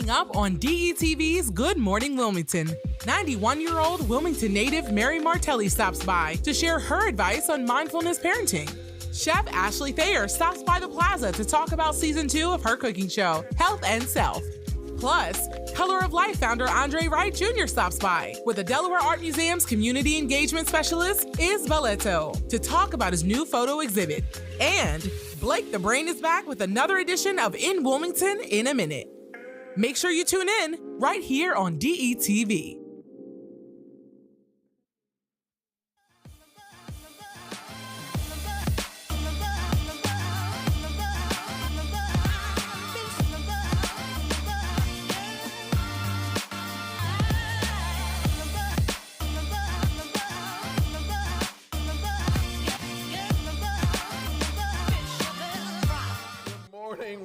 Coming up on DETV's Good Morning Wilmington, 91-year-old Wilmington native Mary Martelli stops by to share her advice on mindfulness parenting. Chef Ashley Thayer stops by the plaza to talk about season 2 of her cooking show, Health and Self. Plus, Color of Life founder Wright Jr. stops by with the Delaware Art Museum's community engagement specialist, Balleto, to talk about his new photo exhibit. And Blake the Brain is back with another edition of In Wilmington in a Minute. Make sure you tune in right here on DETV.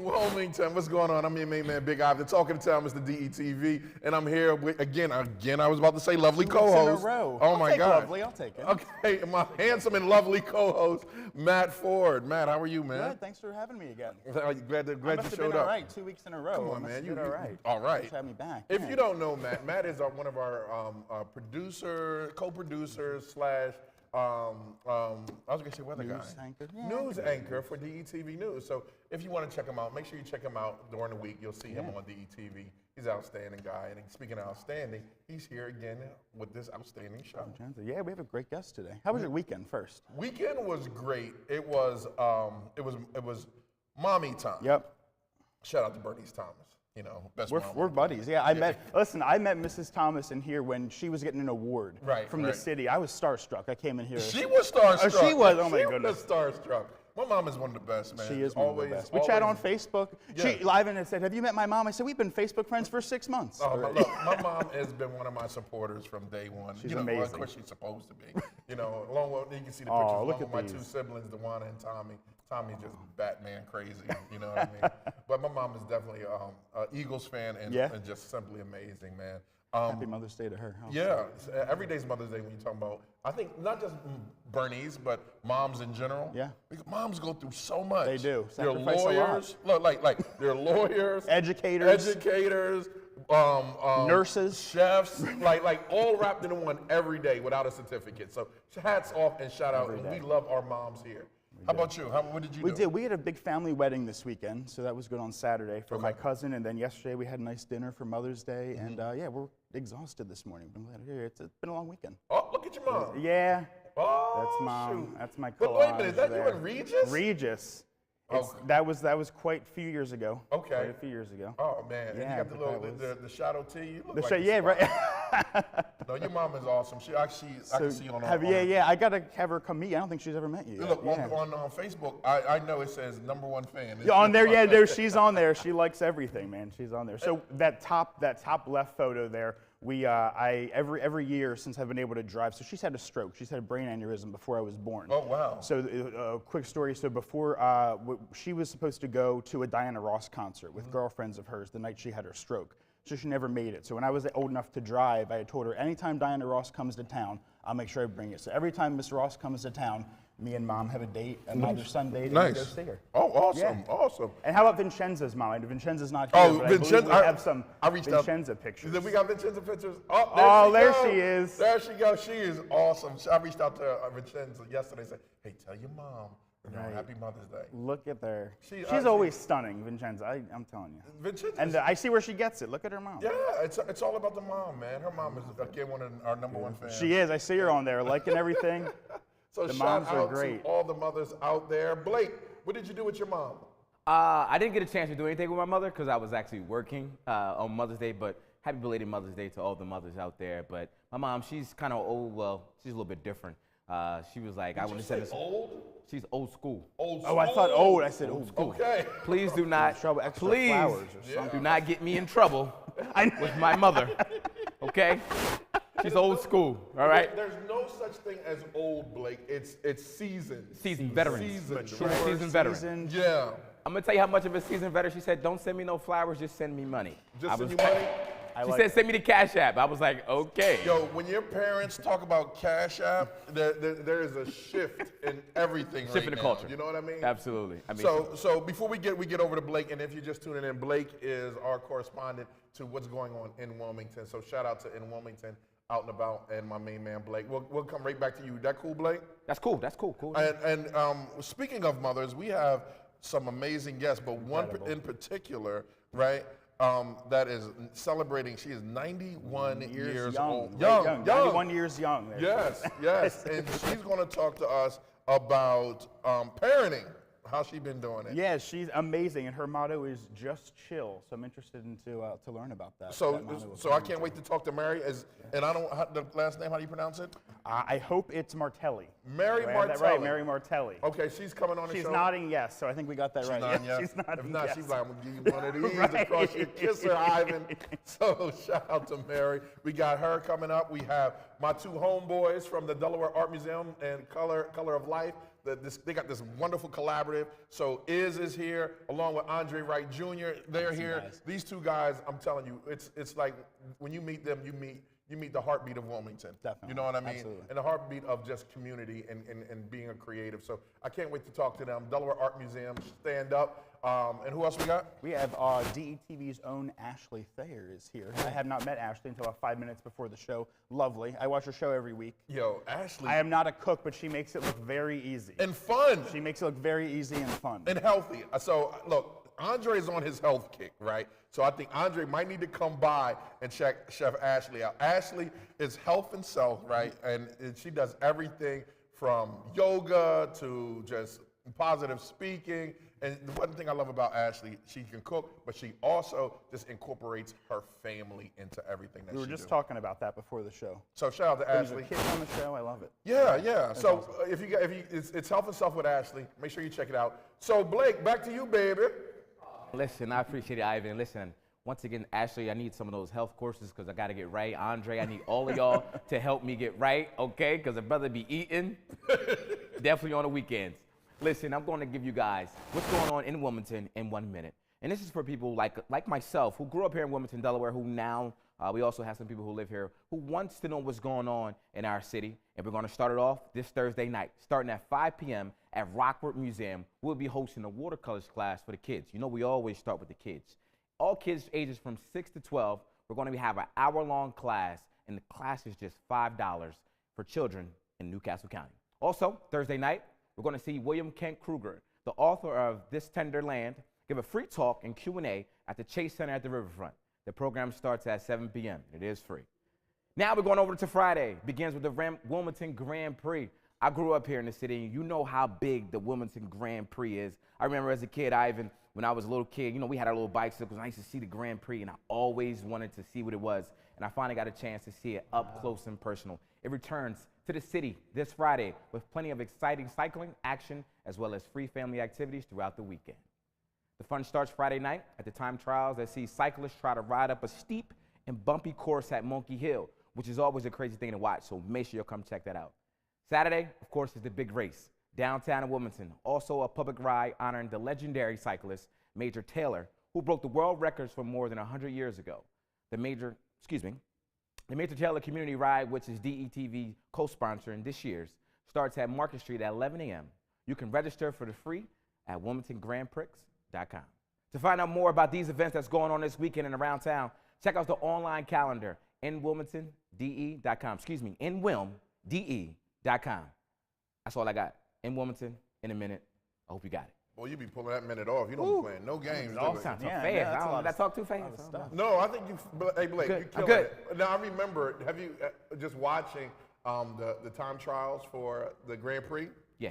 Wilmington, what's going on? I'm your main man, Big Iv. The Talking Town, Mr. DETV, and I'm here with, again, I was about to say lovely co-host. In a row. Oh my God. Lovely, I'll take it. Okay, my handsome and lovely co-host, Matt Ford. Matt, how are you, man? Good, thanks for having me again. Glad you showed up. All right, 2 weeks in a row. Come on, man. You all right. All right. Thanks for having me back. If you don't know Matt is one of our co-producers slash I was gonna say weather guy. Anchor. Yeah, News anchor for DETV News. So if you want to check him out, make sure you check him out during the week. You'll see him on DETV. He's an outstanding guy. And speaking of outstanding, he's here again with this outstanding show. Yeah, we have a great guest today. How was your weekend first? Weekend was great. It was mommy time. Yep. Shout out to Bernice Thomas. You know, best we're buddies. Yeah, I met Mrs. Thomas in here when she was getting an award from the city. I was starstruck. I came in here. She was starstruck. Oh, she was. Oh my goodness. She was starstruck. My mom is one of the best, man. She is one of the best. We chat on Facebook. Yeah. She live in and said, "Have you met my mom?" I said, "We've been Facebook friends for 6 months." Oh, look, my mom has been one of my supporters from day one. She's amazing. Well, of course, she's supposed to be. You know, along with you can see the pictures along with my two siblings, Dewana and Tommy. Tommy's just Batman crazy, you know what I mean? But my mom is definitely an Eagles fan and just simply amazing, man. Happy Mother's Day to her. Yeah, every day's Mother's Day when you talk about, I think not just Bernice, but moms in general. Yeah. Because moms go through so much. They do. They're lawyers. Look, like they're lawyers. Educators. Nurses. Chefs. like all wrapped into one every day without a certificate. So hats off and shout out. And we love our moms here. How about you? What did you do? We did. We had a big family wedding this weekend, so that was good on Saturday for my cousin, and then yesterday we had a nice dinner for Mother's Day, and yeah, we're exhausted this morning. I'm glad to hear it. It's been a long weekend. Oh, look at your mom. Yeah. Oh, that's Mom. Shoot. That's my collage. But wait a minute, is that there. you and Regis? Regis. Oh. That was quite a few years ago. Okay. Quite a few years ago. Oh man, yeah, and you got the shadow tee. You look right. No, your mom is awesome. I can see on I gotta have her come meet you. I don't think she's ever met you. Look, on Facebook, I know it says #1 fan. Yeah, on there, she's on there. She likes everything, man. She's on there. So that top left photo there, every year since I've been able to drive. So she's had a stroke. She's had a brain aneurysm before I was born. Oh wow. So quick story. So before she was supposed to go to a Diana Ross concert with girlfriends of hers the night she had her stroke. So she never made it. So when I was old enough to drive, I had told her, anytime Diana Ross comes to town, I'll make sure I bring it. So every time Miss Ross comes to town, me and Mom have a date, a mother-son date, and we go see her. Oh, awesome, awesome. And how about Vincenza's mom? Vincenza's not here, but Vincenza, I have some Vincenza pictures. We got Vincenza pictures. Oh, there she is. There she goes. She is awesome. I reached out to Vincenza yesterday and said, hey, tell your mom. Happy Mother's Day. Look at her. She's always stunning, Vincenza. I'm telling you. Vincenza. And I see where she gets it. Look at her mom. Yeah, it's all about the mom, man. Her mom is, again, one of our #1 fans. She is. I see her on there, liking everything. So the shout moms out are great. to all the mothers out there. Blake, what did you do with your mom? I didn't get a chance to do anything with my mother because I was actually working on Mother's Day, but happy belated Mother's Day to all the mothers out there. But my mom, she's kind of old. Well, she's a little bit different. She was like, I want to say old? She's old school. Old school. Oh, I thought old. I said old school. Okay. Please do not, do not get me in trouble with my mother. Okay? She's old school. All right. There's no such thing as old, Blake. It's seasoned. Seasoned veteran. She's a seasoned veteran. Yeah. I'm gonna tell you how much of a seasoned veteran. She said, "Don't send me no flowers. Just send me money." Just send you money. She said, send me the Cash App. I was like, okay. Yo, when your parents talk about Cash App, there is a shift in everything Shift in the culture. You know what I mean? Absolutely. I mean, so before we get over to Blake, and if you're just tuning in, Blake is our correspondent to what's going on in Wilmington. So shout out to In Wilmington, out and about, and my main man Blake. We'll come right back to you. That cool, Blake? That's cool. That's cool. Cool. And speaking of mothers, we have some amazing guests, but one in particular, right? That is celebrating. She is 91 years old. Young. 91 years young. Yes. And she's going to talk to us about parenting. How's she been doing it? Yeah, she's amazing, and her motto is just chill. So I'm interested to learn about that. So I can't wait to talk to Mary. And I don't the last name. How do you pronounce it? I hope it's Martelli. Mary Martelli. That right, Mary Martelli. Okay, she's coming on the show. She's nodding yes, so I think we got that she's right. Nodding yes. She's nodding if not, yes. she's like, I'm gonna give you one of these across your kisser, Ivan. So shout out to Mary. We got her coming up. We have my two homeboys from the Delaware Art Museum and Color of Life. They got this wonderful collaborative. So is here, along with Andre Wright Jr. They're here. Nice. These two guys, I'm telling you, it's like when you meet them, you meet the heartbeat of Wilmington. Definitely. You know what I mean? Absolutely. And the heartbeat of just community and being a creative. So I can't wait to talk to them. Delaware Art Museum, stand up. And who else we got? We have DETV's own Ashley Thayer is here. I have not met Ashley until about 5 minutes before the show. Lovely. I watch her show every week. Yo, Ashley. I am not a cook, but she makes it look very easy. And fun. She makes it look very easy and fun. And healthy. So, look, Andre's on his health kick, right? So I think Andre might need to come by and check Chef Ashley out. Ashley is health and self, right? And she does everything from yoga to just positive speaking. And the one thing I love about Ashley, she can cook, but she also just incorporates her family into everything that she does. We were just talking about that before the show. So shout out to Ashley. There's a kid on the show. I love it. Yeah. That's so awesome. It's Health and Self with Ashley. Make sure you check it out. So Blake, back to you, baby. Listen, I appreciate it, Ivan. Listen, once again, Ashley, I need some of those health courses because I got to get right. Andre, I need all of y'all to help me get right, okay? Because a brother be eating, definitely on the weekends. Listen, I'm going to give you guys what's going on in Wilmington in 1 minute. And this is for people like myself who grew up here in Wilmington, Delaware, who now, we also have some people who live here who wants to know what's going on in our city. And we're going to start it off this Thursday night, starting at 5 p.m. at Rockford Museum. We'll be hosting a watercolors class for the kids. You know, we always start with the kids. All kids ages from 6 to 12, we're going to have an hour-long class, and the class is just $5 for children in Newcastle County. Also, Thursday night, we're going to see William Kent Kruger, the author of This Tender Land, give a free talk and Q&A at the Chase Center at the Riverfront. The program starts at 7 p.m. It is free. Now we're going over to Friday. Begins with the Wilmington Grand Prix. I grew up here in the city, and you know how big the Wilmington Grand Prix is. I remember as a kid, Ivan, when I was a little kid, you know, we had our little bicycles, and I used to see the Grand Prix, and I always wanted to see what it was. And I finally got a chance to see it up close and personal. It returns to the city this Friday with plenty of exciting cycling action as well as free family activities throughout the weekend. The fun starts Friday night at the time trials that see cyclists try to ride up a steep and bumpy course at Monkey Hill, which is always a crazy thing to watch, so make sure you'll come check that out. Saturday, of course, is the big race downtown in Wilmington. Also a public ride honoring the legendary cyclist Major Taylor, who broke the world records from more than 100 years ago. The Major Taylor Community Ride, which is DETV co-sponsoring this year's, starts at Market Street at 11 a.m. You can register for the free at WilmingtonGrandPrix.com. To find out more about these events that's going on this weekend and around town, check out the online calendar in WilmingtonDE.com. In WilmDE.com. That's all I got. In Wilmington, in a minute. I hope you got it. Well, you be pulling that minute off. You don't be playing no games. All sounds so fast. I don't know. Did I talk too fast? No, I think you. Hey, Blake, you killed it. Now I remember. Have you just watching the time trials for the Grand Prix? Yeah.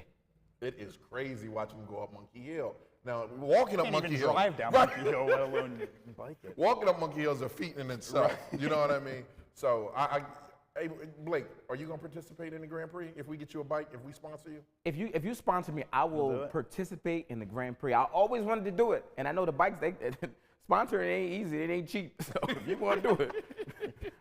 It is crazy watching them go up Monkey Hill. Now walking up Monkey Hill. Drive down Monkey Hill, let alone bike it. Walking up Monkey Hill is a feat in itself. Right. You know what I mean? So hey, Blake, are you going to participate in the Grand Prix if we get you a bike, if we sponsor you? If you sponsor me, I will participate in the Grand Prix. I always wanted to do it. And I know the bikes, sponsoring ain't easy. It ain't cheap. So if you want to do it,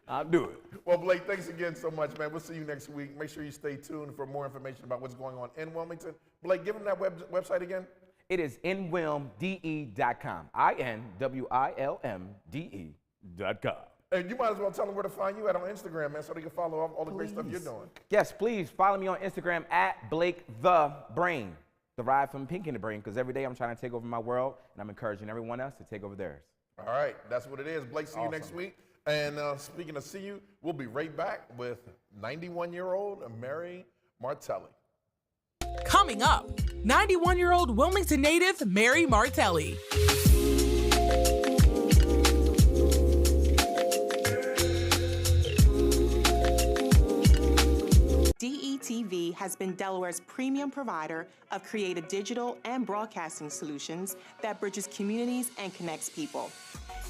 I'll do it. Well, Blake, thanks again so much, man. We'll see you next week. Make sure you stay tuned for more information about what's going on in Wilmington. Blake, give them that website again. It is inwilmde.com. INWILMDE.com. And you might as well tell them where to find you at on Instagram, man, so they can follow all the great stuff you're doing. Yes, please follow me on Instagram at Blake the Brain, derived from Pink in the Brain, because every day I'm trying to take over my world, and I'm encouraging everyone else to take over theirs. All right, that's what it is. Blake, see you next week. And speaking of see you, we'll be right back with 91-year-old Mary Martelli. Coming up, 91-year-old Wilmington native Mary Martelli. DETV has been Delaware's premium provider of creative digital and broadcasting solutions that bridges communities and connects people.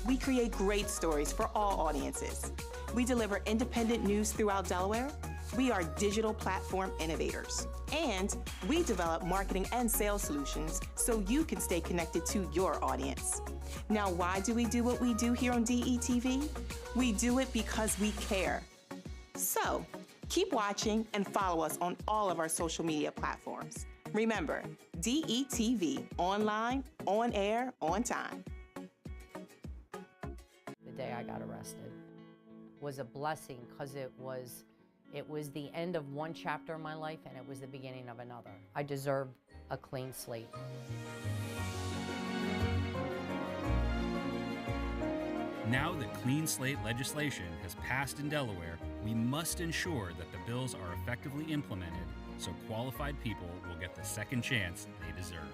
We create great stories for all audiences. We deliver independent news throughout Delaware. We are digital platform innovators. And we develop marketing and sales solutions so you can stay connected to your audience. Now, why do we do what we do here on DETV? We do it because we care. So, keep watching and follow us on all of our social media platforms. Remember, DETV, online, on air, on time. The day I got arrested was a blessing because it was the end of one chapter of my life and it was the beginning of another. I deserved a clean slate. Now that clean slate legislation has passed in Delaware, we must ensure that the bills are effectively implemented so qualified people will get the second chance they deserve.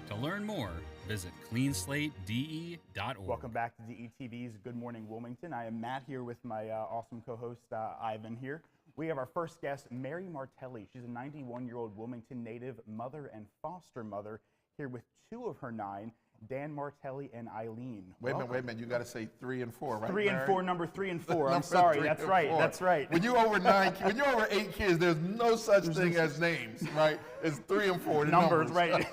To learn more, visit cleanslatede.org. Welcome back to DETV's Good Morning Wilmington. I am Matt here with my awesome co-host Ivan here. We have our first guest, Mary Martelli. She's a 91-year-old Wilmington native, mother and foster mother, here with two of her 9. Dan Martelli and Eileen. Wait a minute. You got to say 3 and 4, right? 3 and 4, number 3 and 4. I'm sorry. That's right. That's right. When you're over 8 kids, there's no such thing as names, right? It's 3 and 4. Numbers, right?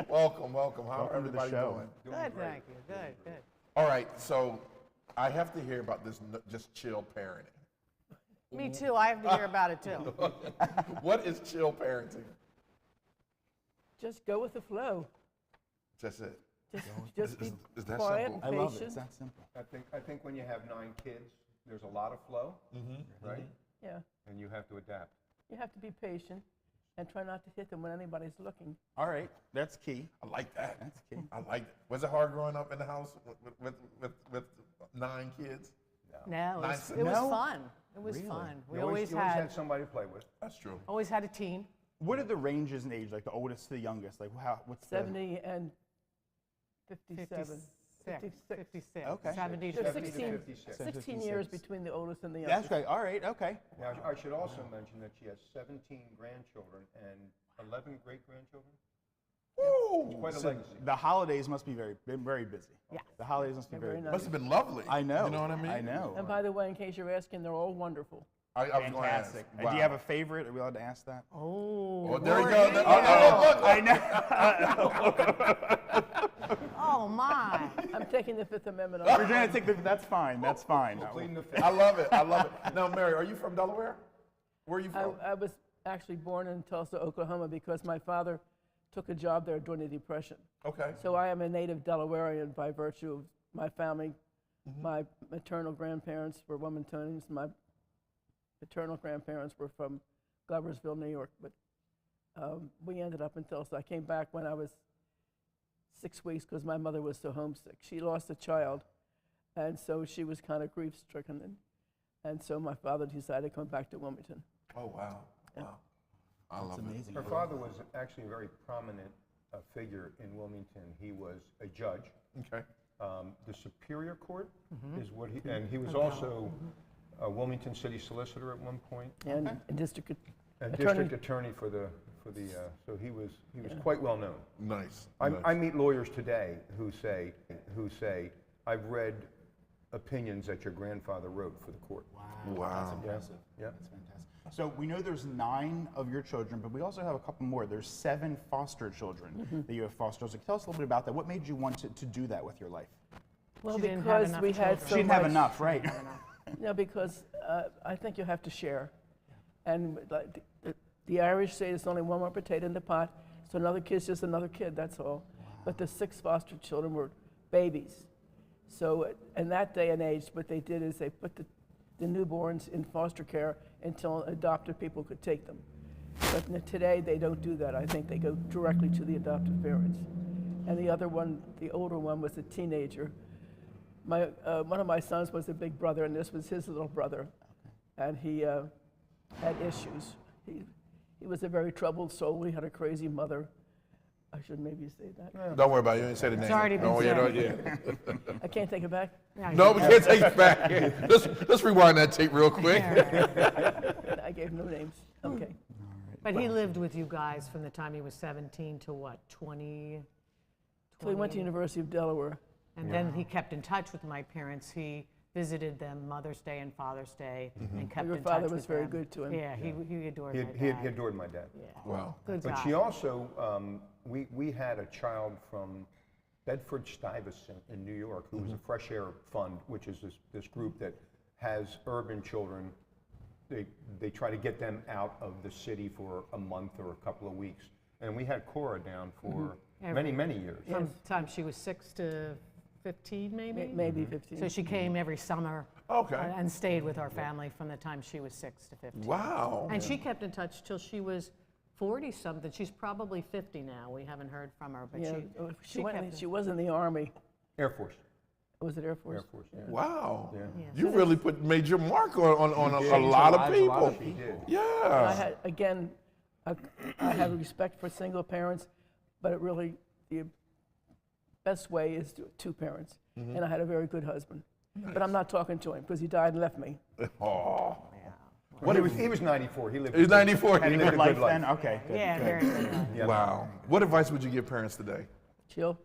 Welcome. How are everybody doing? Good, thank you. Good. All right, so I have to hear about this just chill parenting. Me too. I have to hear about it too. What is chill parenting? Just go with the flow. Just it. Just be is that quiet simple? and patient. I love it. It's that simple. I think when you have 9 kids, there's a lot of flow, right? Yeah. And you have to adapt. You have to be patient and try not to hit them when anybody's looking. All right, that's key. I like that. That's key. I like it. Was it hard growing up in the house with 9 kids? No, it was No? fun. It was Really? fun. We You always had had somebody to play with. That's true. always had a team. What are the ranges in age, like the oldest to the youngest? Like what's 70 and 57. 56. Okay. 70 to There's 56. 16 years between the oldest and the That's youngest. great. All right. Okay. Now, I should also mention that she has 17 grandchildren and 11 great-grandchildren. Woo! Quite a So legacy. the holidays must be very busy. Yeah. The holidays must be They're very very busy. nice. Must have been lovely. I know. You know what I mean? I know. And by the way, in case you're asking, they're all wonderful. I was going to ask. Fantastic. And do you have a favorite? Are we allowed to ask that? Oh, there you go. Look. I know. Oh my. I'm taking the Fifth Amendment We're off. trying to take that's fine. That's fine. Pleading the fifth. I love it. Now, Mary, are you from Delaware? Where are you from? I was actually born in Tulsa, Oklahoma, because my father took a job there during the Depression. Okay. So I am a native Delawarean by virtue of my family. My maternal grandparents were Wilmingtonians. My paternal grandparents were from Gloversville, New York. But we ended up in Tulsa. I came back when I was 6 weeks because my mother was so homesick. She lost a child, and so she was kind of grief-stricken. And so my father decided to come back to Wilmington. Oh, wow. Wow. I love it. Her father was actually a very prominent figure in Wilmington. He was a judge. Okay. The Superior Court is what he, and he was also a Wilmington City Solicitor at one point, And district and attorney. district attorney for the so he was quite well known. Nice. I meet lawyers today who say I've read opinions that your grandfather wrote for the court. Wow. That's impressive. Yeah. That's fantastic. So we know there's 9 of your children, but we also have a couple more. There's 7 foster children that you have fostered. So tell us a little bit about that. What made you want to do that with your life? Well, She didn't have because enough we had children. so She didn't much. have enough, right? No, because I think you have to share. And like the Irish say there's only one more potato in the pot, so another kid's just another kid, that's all. But the 6 foster children were babies. So in that day and age, what they did is they put the newborns in foster care until adoptive people could take them. But today they don't do that. I think they go directly to the adoptive parents. And the other one, the older one, was a teenager. One of my sons was a big brother, and this was his little brother. And he had issues. He was a very troubled soul. He had a crazy mother. I should maybe say that. Don't worry about it. You didn't say the name. It's already been said. I can't take it back? No, we can't take it back. Let's rewind that tape real quick. I gave no names. Okay. But he lived with you guys from the time he was 17 to what, 20? So he went to University of Delaware. And then he kept in touch with my parents. He visited them Mother's Day and Father's Day and kept in touch with them. Your father was very good to him. Yeah, he adored my dad. He adored my dad. Yeah. Wow. Good But guy. she also, we had a child from Bedford-Stuyvesant in New York who was a Fresh Air Fund, which is this group that has urban children. They try to get them out of the city for a month or a couple of weeks. And we had Cora down for many years. From the time she was 6 to 15, maybe? Maybe 15. So she came every summer and stayed with our family from the time she was 6 to 15. Wow. And she kept in touch till she was 40-something. She's probably 50 now. We haven't heard from her, but she was in the Army. Air Force. Was it Air Force? Air Force, yeah. Wow. Yeah. You really made your mark on a lot of people. Yeah. I had, again, I have respect for single parents, but it really, the best way is two parents. And I had a very good husband. But I'm not talking to him because he died and left me. Oh. Well, he was 94. He lived. He was 94. He lived a good life. Then? Okay, good. Yeah, very good. Yeah. Wow. What advice would you give parents today? Chill.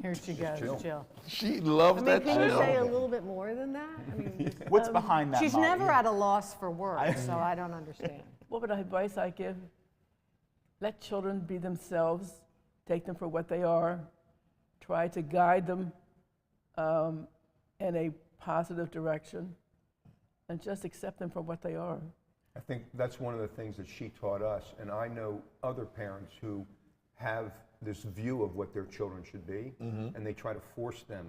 Here she goes, Jill. She loves that Can you chill. say a little bit more than that? I mean, What's behind that? she's Molly? never at a loss for words, so I don't understand. What would advice I give? Let children be themselves. Take them for what they are. Try to guide them in a positive direction. And just accept them for what they are. I think that's one of the things that she taught us, and I know other parents who have this view of what their children should be, and they try to force them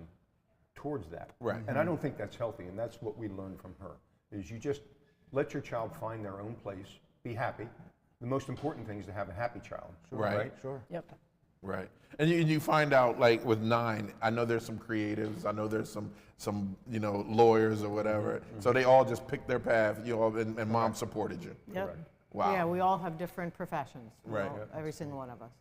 towards that. Right. And I don't think that's healthy, and that's what we learned from her, is you just let your child find their own place, be happy. The most important thing is to have a happy child. Right. Sure. Yep. Right. And you find out, like with 9, I know there's some creatives, I know there's some lawyers or whatever. So they all just picked their path, and mom supported you. Yep. Wow. Yeah, we all have different professions. Right. Every single one of us.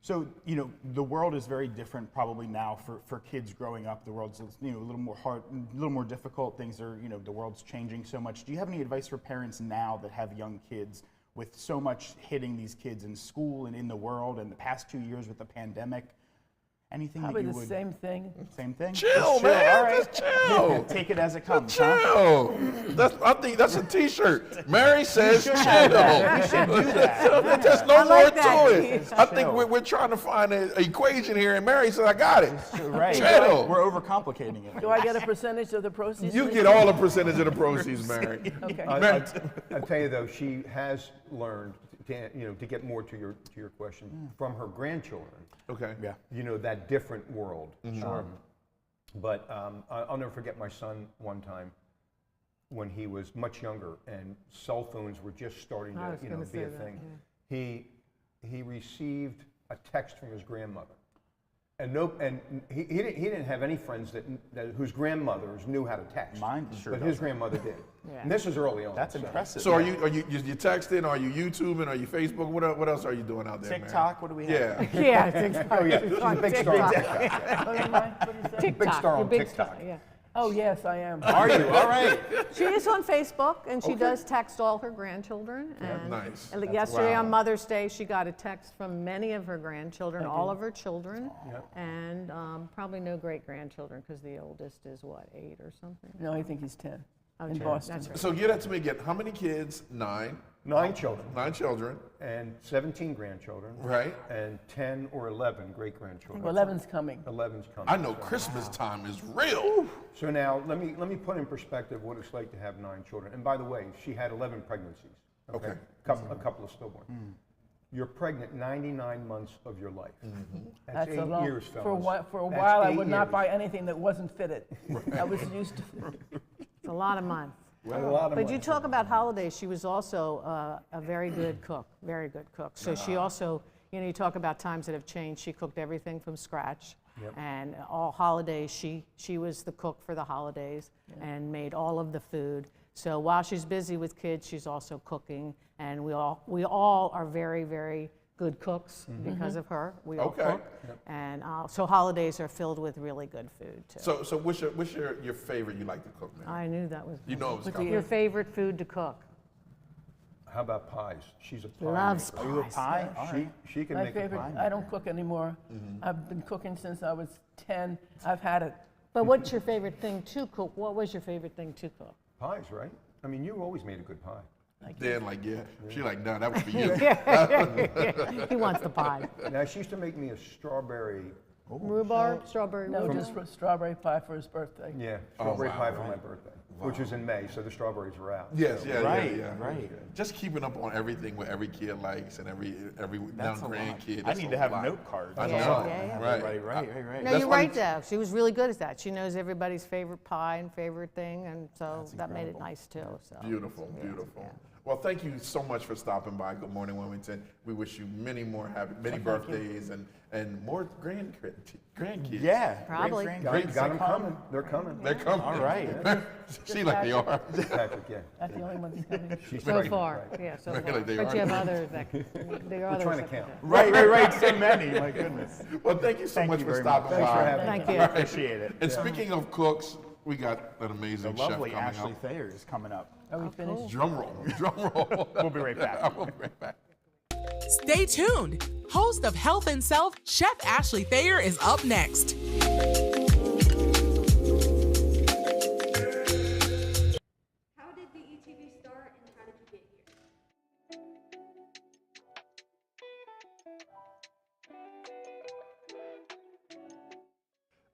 So, the world is very different probably now for kids growing up. The world's a little more hard, a little more difficult. Things are, the world's changing so much. Do you have any advice for parents now that have young kids with so much hitting these kids in school and in the world and the past 2 years with the pandemic? Anything Probably that you the would... same thing. Same thing? Chill, Just man. All right. Just chill. Take it as it comes, Chill. huh? I think that's a T-shirt. Mary says chill. We should do that. There's no I more like that. to it. I think we're trying to find an equation here, and Mary said, I got it. Right. Chill. We're overcomplicating it. Do I get a percentage of the proceeds? You get all the percentage of the proceeds, Mary. Okay. I tell you though, she has learned to get more to your question from her grandchildren. Okay. Yeah. That different world. Sure. But I'll never forget my son one time when he was much younger and cell phones were just starting to be a thing. He received a text from his grandmother. And he didn't have any friends whose grandmothers knew how to text. Mine sure But his grandmother did. Yeah. And this was early on. That's impressive. So are you texting? Are you YouTubing? Are you Facebook? What else are you doing out there, TikTok? What do we have? Yeah. Yeah, TikTok. Oh yeah, she's a big star on TikTok. What am I? What do you say? TikTok. Big star on You're big TikTok. star, yeah. Oh, yes, I am. Are you? All right. She is on Facebook, and she does text all her grandchildren. And Nice. yesterday Wow. on Mother's Day, she got a text from many of her grandchildren, all of her children, and probably no great-grandchildren, because the oldest is, what, 8 or something? No, I think he's 10 in sure. Boston. That's right. So get that to me again. How many kids? 9. 9 children 9 children. and 17 grandchildren. Right. And 10 or 11 great-grandchildren. Well, 11's coming. 11's coming. I know Christmas time is real. So now let me put in perspective what it's like to have 9 children. And by the way, she had 11 pregnancies. Okay. A couple of stillborn. You're pregnant 99 months of your life. That's 8 years, fellas. For a That's while, I 8 would not years. buy anything that wasn't fitted. I was used to. It's a lot of months. A lot of But you money. talk about holidays. She was also a very good cook, very good cook. So she also, you know, you talk about times that have changed. She cooked everything from scratch. Yep. And all holidays, she was the cook for the holidays and made all of the food. So while she's busy with kids, she's also cooking. And we all are very, very good cooks because of her. We all cook. And so holidays are filled with really good food too. So what's your favorite you like to cook, man? I knew that was. You know it was What's coming. your favorite food to cook? How about pies? She's a pie Loves maker. Are you a pie? All right. She can My make a favorite, pie. I don't cook anymore. I've been cooking since I was 10. I've had it. But what's your favorite thing to cook? What was your favorite thing to cook? Pies, right? I mean, you always made a good pie. Dan like, yeah. She like, no, that was for you. He wants the pie. Now, she used to make me a strawberry, Rhubarb, strawberry No, rhubarb. just for strawberry pie for his birthday. strawberry wow, pie for right. my birthday, which is in May, so the strawberries are out. Yes, yeah, Right, yeah. right. Just keeping up on everything what every kid likes and every young a lot. grandkid. I that's need a to have lot. note cards. I know. Yeah. Right. No, That's you're funny. right though. She was really good at that. She knows everybody's favorite pie and favorite thing, and so that made it nice too. So. Beautiful, beautiful. Well, thank you so much for stopping by. Good morning, Wilmington. We wish you many more many birthdays and more grandkids. Yeah. Probably. Great Got them coming. They're coming. They're coming. All right. She like they are. Patrick, yeah. That's the only one that's coming. So far, yeah, so Like far. they But are. you have others that, there are We're others trying to that can count. do it. Right. So many. My goodness. Well, thank you so Thank much you for very stopping much. by. Thanks for having Thank you. All right. Appreciate it. And speaking of cooks, we got an The amazing chef lovely coming Ashley up. Thayer is coming up. Are we finished? Drum roll. Drum roll. We'll be right back. We'll be right back. Stay tuned. Host of Health and Self, Chef Ashley Thayer is up next. How did DETV start and how did you get here?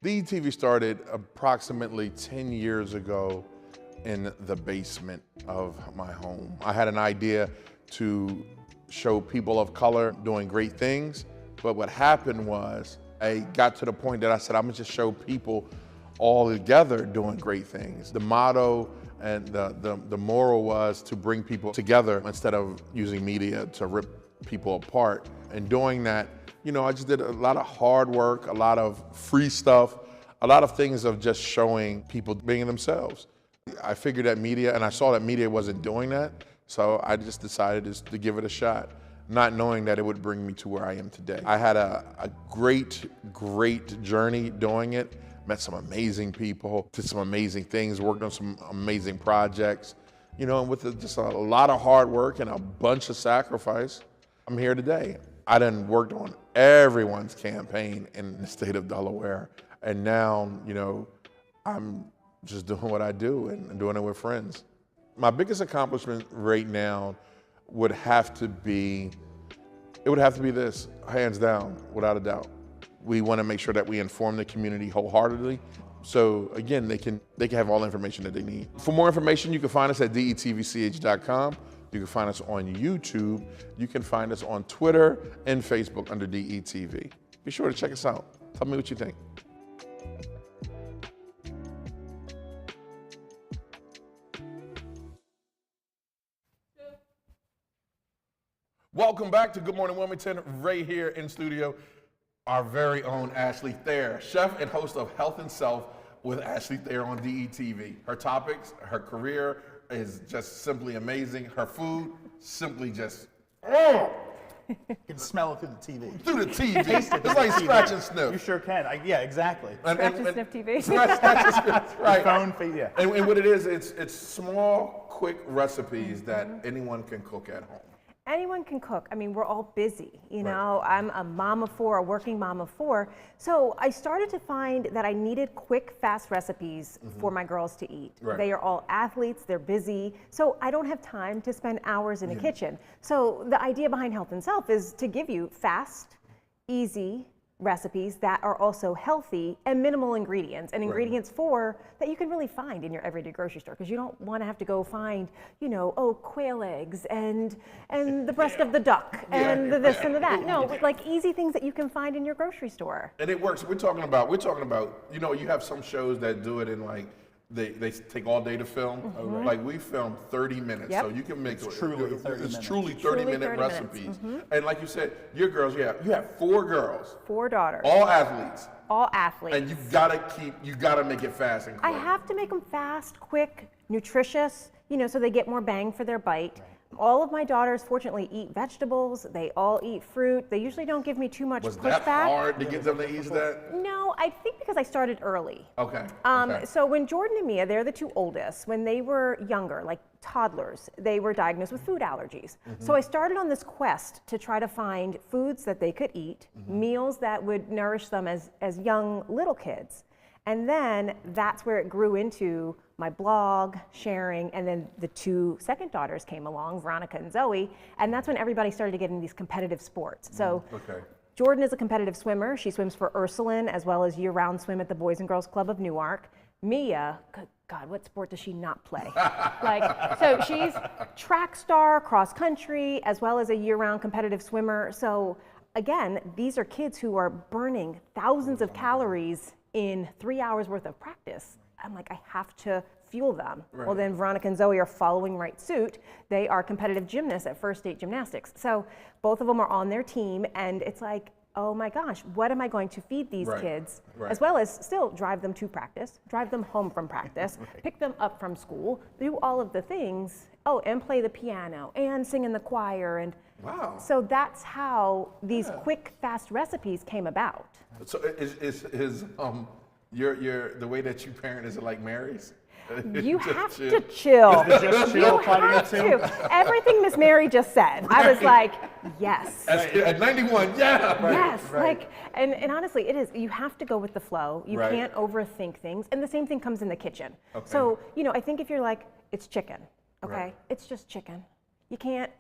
DETV started approximately 10 years ago in the basement of my home. I had an idea to show people of color doing great things, but what happened was I got to the point that I said, I'm gonna just show people all together doing great things. The motto and the moral was to bring people together instead of using media to rip people apart. And doing that, you know, I just did a lot of hard work, a lot of free stuff, a lot of things of just showing people being themselves. I figured that media, and I saw that media wasn't doing that, so I just decided just to give it a shot, not knowing that it would bring me to where I am today. I had a great, great journey doing it, met some amazing people, did some amazing things, worked on some amazing projects, you know, and with just a lot of hard work and a bunch of sacrifice, I'm here today. I done worked on everyone's campaign in the state of Delaware, and now, you know, I'm just doing what I do and doing it with friends. My biggest accomplishment right now would have to be, this, hands down, without a doubt. We want to make sure that we inform the community wholeheartedly. So again, they can have all the information that they need. For more information, you can find us at detvch.com. You can find us on YouTube. You can find us on Twitter and Facebook under DETV. Be sure to check us out. Tell me what you think. Welcome back to Good Morning Wilmington. Right here in studio, our very own Ashley Thayer, chef and host of Health and Self with Ashley Thayer on DETV. Her topics, her career is just simply amazing. Her food, simply just, You can smell it through the TV. through the TV. It's like scratch and sniff. You sure can. Yeah, exactly. Scratch and sniff TV. Scratch and sniff, right. Phone, yeah. And what it is, it's small, quick recipes that anyone can cook at home. Anyone can cook. I mean, we're all busy, you know. I'm a mom of four, a working mom of four. So I started to find that I needed quick, fast recipes for my girls to eat. Right. They are all athletes, they're busy. So I don't have time to spend hours in the kitchen. So the idea behind Health and Self is to give you fast, easy, recipes that are also healthy and minimal ingredients, and ingredients that you can really find in your everyday grocery store, because you don't want to have to go find, quail eggs and the breast of the duck and the this and the that. No, like easy things that you can find in your grocery store. And it works. We're talking about, you have some shows that do it in like, they take all day to film. Like we filmed 30 minutes, so you can make it's truly 30-minute recipes. And like you said, your girls, you have 4 girls, 4 daughters, all athletes. All athletes. And you gotta make it fast and quick. I have to make them fast, quick, nutritious, so they get more bang for their bite. All of my daughters, fortunately, eat vegetables. They all eat fruit. They usually don't give me too much pushback. Was that hard to get them to eat that? No, I think because I started early. Okay. So when Jordan and Mia, they're the 2 oldest, when they were younger, like toddlers, they were diagnosed with food allergies. So I started on this quest to try to find foods that they could eat, meals that would nourish them as young little kids. And then that's where it grew into my blog, sharing, and then the 2 second daughters came along, Veronica and Zoe, and that's when everybody started to get into these competitive sports. So Jordan is a competitive swimmer. She swims for Ursuline as well as year-round swim at the Boys and Girls Club of Newark. Mia, good God, what sport does she not play? So she's track star, cross country, as well as a year-round competitive swimmer. So again, these are kids who are burning thousands of calories in 3 hours worth of practice. I'm like, I have to fuel them. Well, then Veronica and Zoe are following right suit. They are competitive gymnasts at First State Gymnastics. So both of them are on their team, and it's like, oh my gosh, what am I going to feed these kids? As well as still drive them to practice, drive them home from practice, pick them up from school, do all of the things. Oh, and play the piano and sing in the choir. And so that's how these quick, fast recipes came about. So is the way that you parent, is it like Mary's? You have to chill. You have to. Everything Miss Mary just said, I was like, yes. At 91, Yes, and honestly, it is. You have to go with the flow. You can't overthink things. And the same thing comes in the kitchen. So, I think if you're like, it's chicken, it's just chicken. You can't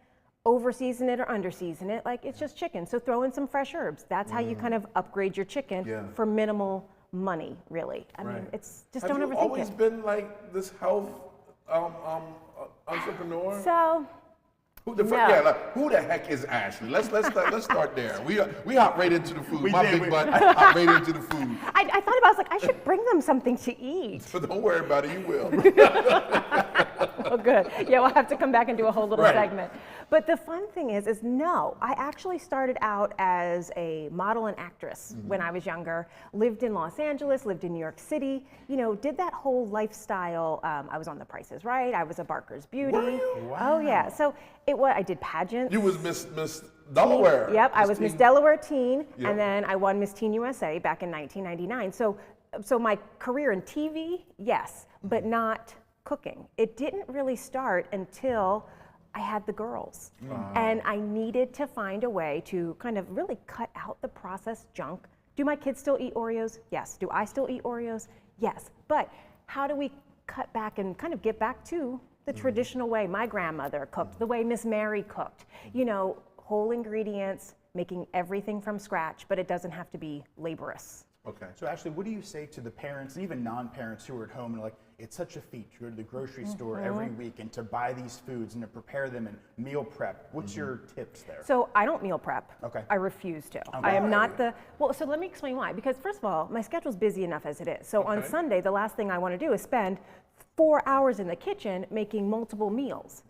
over-season it or under-season it. Like, it's just chicken. So throw in some fresh herbs. That's how you kind of upgrade your chicken for minimal money, really. I mean, it's just don't overthink it. Have you always been like this health entrepreneur? So, who the heck is Ashley? Let's start there. We hop right into the food. Big butt hop right into the food. I thought about it. I was like, I should bring them something to eat. So don't worry about it. You will. Oh, good. Yeah, we'll have to come back and do a whole little segment. But the fun thing is no, I actually started out as a model and actress when I was younger, lived in Los Angeles, lived in New York City, did that whole lifestyle. I was on The Price is Right. I was a Barker's Beauty. Were you? Wow. Oh, yeah. So I did pageants. You was Miss Delaware. Yep, I was Miss Delaware Teen, and then I won Miss Teen USA back in 1999. So my career in TV, yes, but not cooking. It didn't really start until I had the girls. And I needed to find a way to kind of really cut out the processed junk. Do my kids still eat Oreos? Yes. Do I still eat Oreos? Yes. But how do we cut back and kind of get back to the traditional way my grandmother cooked, the way Miss Mary cooked? Whole ingredients, making everything from scratch, but it doesn't have to be laborious. Okay. So Ashley, what do you say to the parents and even non-parents who are at home and like, it's such a feat to go to the grocery store every week and to buy these foods and to prepare them and meal prep? What's your tips there? So I don't meal prep. Okay. I refuse to. I am not so let me explain why. Because first of all, my schedule's busy enough as it is. So on Sunday, the last thing I want to do is spend 4 hours in the kitchen making multiple meals.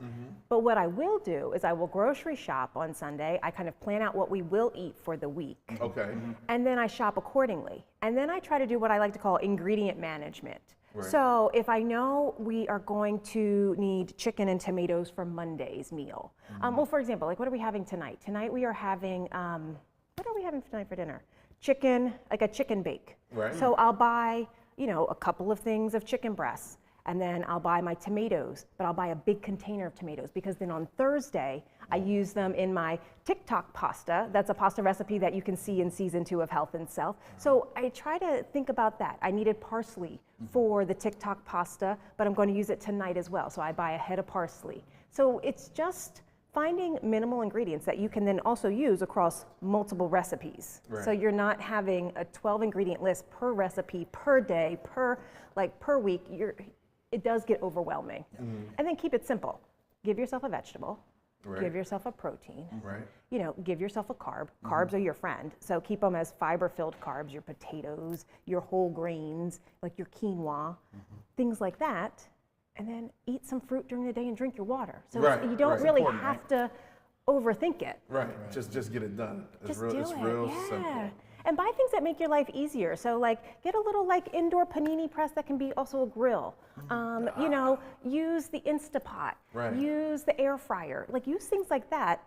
But what I will do is I will grocery shop on Sunday. I kind of plan out what we will eat for the week. Okay. And then I shop accordingly. And then I try to do what I like to call ingredient management. So if I know we are going to need chicken and tomatoes for Monday's meal. Well, for example, like what are we having tonight? Tonight we are having, what are we having tonight for dinner? Chicken, like a chicken bake. So I'll buy, a couple of things of chicken breasts. And then I'll buy my tomatoes, but I'll buy a big container of tomatoes because then on Thursday, I use them in my TikTok pasta. That's a pasta recipe that you can see in season 2 of Health and Self. So I try to think about that. I needed parsley for the TikTok pasta, but I'm going to use it tonight as well. So I buy a head of parsley. So it's just finding minimal ingredients that you can then also use across multiple recipes. Right. So you're not having a 12 ingredient list per recipe, per day, per week. It does get overwhelming. And then keep it simple. Give yourself a vegetable. Right. Give yourself a protein. Right. You know, give yourself a carb. Carbs are your friend. So keep them as fiber-filled carbs, your potatoes, your whole grains, like your quinoa, things like that. And then eat some fruit during the day and drink your water. So you don't really have to overthink it. Right. Just get it done. Just it's real simple. And buy things that make your life easier. So like get a little like indoor panini press that can be also a grill. You know, use the Instapot. Right. Use the air fryer. Like use things like that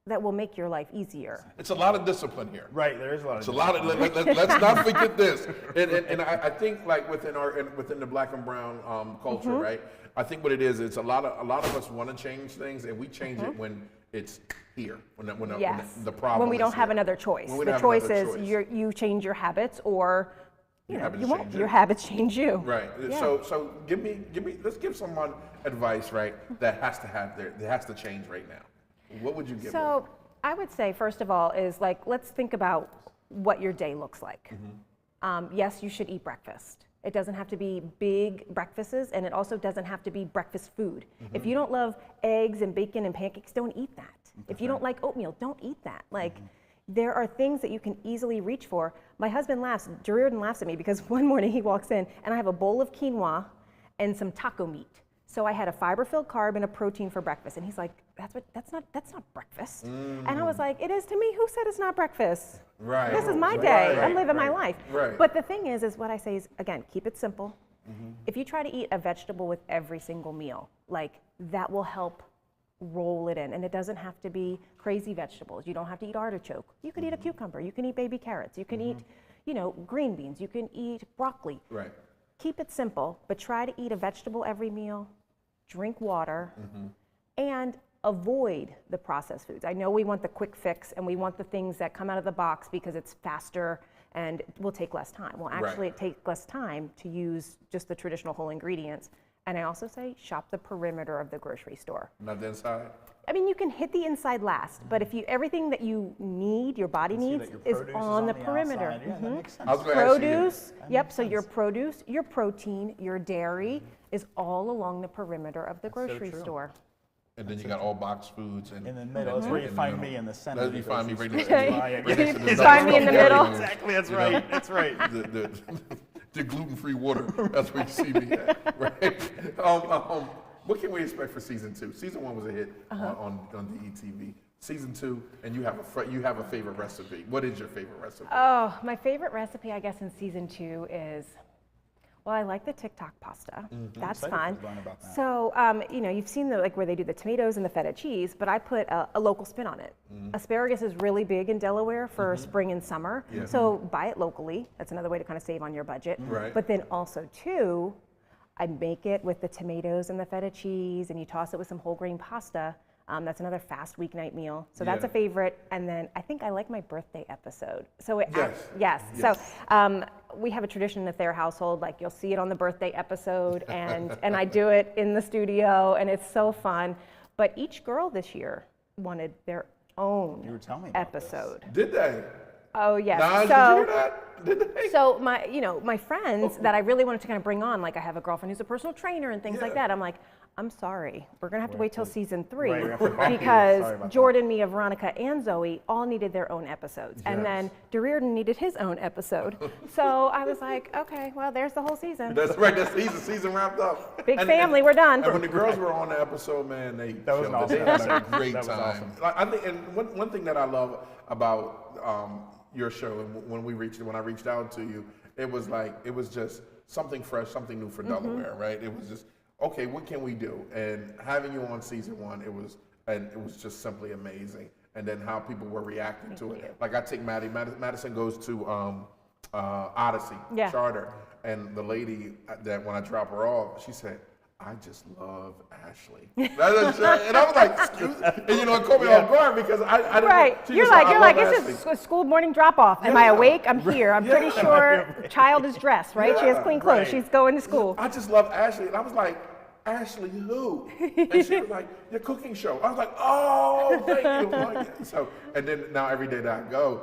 will make your life easier. It's a lot of discipline here. Right, there is a lot of It's discipline. a lot of, let's not forget this. And I think like within the black and brown culture, right? I think what it is, it's a lot of us want to change things, and we change it when it's here, when the problem when we don't is have here. another choice. When we The don't have choice another is choice. you change your habits, or you won't. change Your you. habits change you. Right. Yeah. So let's give someone advice, right? That has to change right now. What would you give them? So I would say, first of all, is like, let's think about what your day looks like. Yes, you should eat breakfast. It doesn't have to be big breakfasts, and it also doesn't have to be breakfast food. If you don't love eggs and bacon and pancakes, don't eat that. If you don't like oatmeal, don't eat that. Like, there are things that you can easily reach for. My husband laughs, Juridan laughs at me, because one morning he walks in and I have a bowl of quinoa and some taco meat. So I had a fiber-filled carb and a protein for breakfast. And he's like, that's not breakfast. And I was like, it is to me. Who said it's not breakfast? Right. This is my day. I'm living my life. Right. But the thing is what I say is, again, keep it simple. If you try to eat a vegetable with every single meal, like, that will help roll it in. And it doesn't have to be crazy vegetables. You don't have to eat artichoke. You can eat a cucumber. You can eat baby carrots. You can eat, green beans. You can eat broccoli. Right. Keep it simple, but try to eat a vegetable every meal, drink water, and avoid the processed foods. I know we want the quick fix and we want the things that come out of the box because it's faster and will take less time. Well, actually, it takes less time to use just the traditional whole ingredients. And I also say shop the perimeter of the grocery store. Not the inside? I mean, you can hit the inside last, but if everything that you need, your body needs, is on the perimeter. Outside. Yeah, that makes sense. I was gonna ask you Produce, so your produce, your protein, your dairy is all along the perimeter of the grocery store. And then you got all box foods and in the middle. That's where you find me in the center. That's where you find me right next You to find me in the middle. Exactly, that's right. That's right. The gluten-free water. That's where you see me at, right? What can we expect for season 2? Season 1 was a hit on DETV. Season 2, and you have a favorite recipe. What is your favorite recipe? Oh, my favorite recipe, I guess, in season 2 is, well, I like the TikTok pasta. That's fun. So, you've seen where they do the tomatoes and the feta cheese, but I put a local spin on it. Asparagus is really big in Delaware for spring and summer, so buy it locally. That's another way to kind of save on your budget. Right. But then also, too, I make it with the tomatoes and the feta cheese, and you toss it with some whole grain pasta. That's another fast weeknight meal. So that's a favorite. And then I think I like my birthday episode. So yes. So we have a tradition in the Thayer household, like you'll see it on the birthday episode, and I do it in the studio, and it's so fun. But each girl this year wanted their own episode. Did they? Oh yes. Did you hear that? Did they? So my friends that I really wanted to kind of bring on, like I have a girlfriend who's a personal trainer and things like that. I'm like, I'm sorry, we're gonna have to wait till season 3 because Jordan, Mia, Veronica, and Zoe all needed their own episodes, and then Juridan needed his own episode. So I was like, okay, well, there's the whole season. That's right. That's the season wrapped up. Big family, we're done. And when the girls were on the episode, man, they had a great time. I think, and one thing that I love about your show, and when I reached out to you, it was just something fresh, something new for Delaware, right? It was just, okay, what can we do? And having you on season 1, it was just simply amazing. And then how people were reacting to it. Like I take Madison goes to Odyssey Charter, and the lady that when I drop her off, she said, I just love Ashley. And I was like, excuse me. And it caught me off guard because I didn't. Right. You're like, it's a school morning drop off. Am I awake? I'm here. I'm pretty sure the child is dressed, right? She has clean clothes. She's going to school. I just love Ashley. And I was like, Ashley who? And she was like, your cooking show. I was like, oh, thank you. I'm like, yeah. So, and then now every day that I go,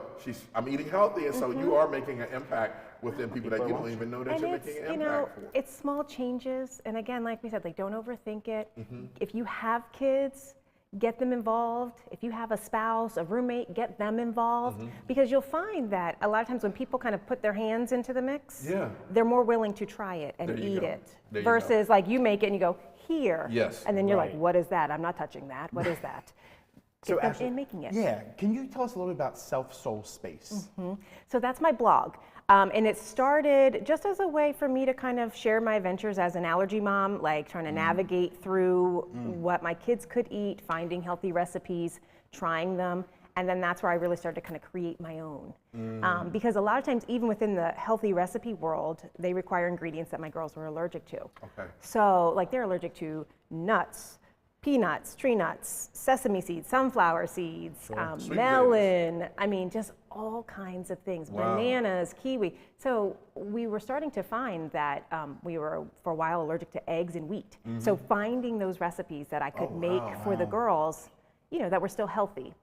I'm eating healthy, and so you are making an impact within people that you don't even know that you're making an impact for. It's small changes, and again, like we said, like don't overthink it. If you have kids, get them involved. If you have a spouse, a roommate, get them involved. Because you'll find that a lot of times when people kind of put their hands into the mix, they're more willing to try it and eat it. Versus like you make it and you go, here. Yes. And then you're like, what is that? I'm not touching that. What is that? So actually, making it. Yeah. Can you tell us a little bit about Self Soul Space? So that's my blog. And it started just as a way for me to kind of share my adventures as an allergy mom, like trying to navigate through what my kids could eat, finding healthy recipes, trying them. And then that's where I really started to kind of create my own. Because a lot of times, even within the healthy recipe world, they require ingredients that my girls were allergic to. So like they're allergic to nuts, peanuts, tree nuts, sesame seeds, sunflower seeds, melon, I mean, just all kinds of things, bananas, kiwi. So we were starting to find that we were, for a while, allergic to eggs and wheat. So finding those recipes that I could make for the girls, you know, that were still healthy.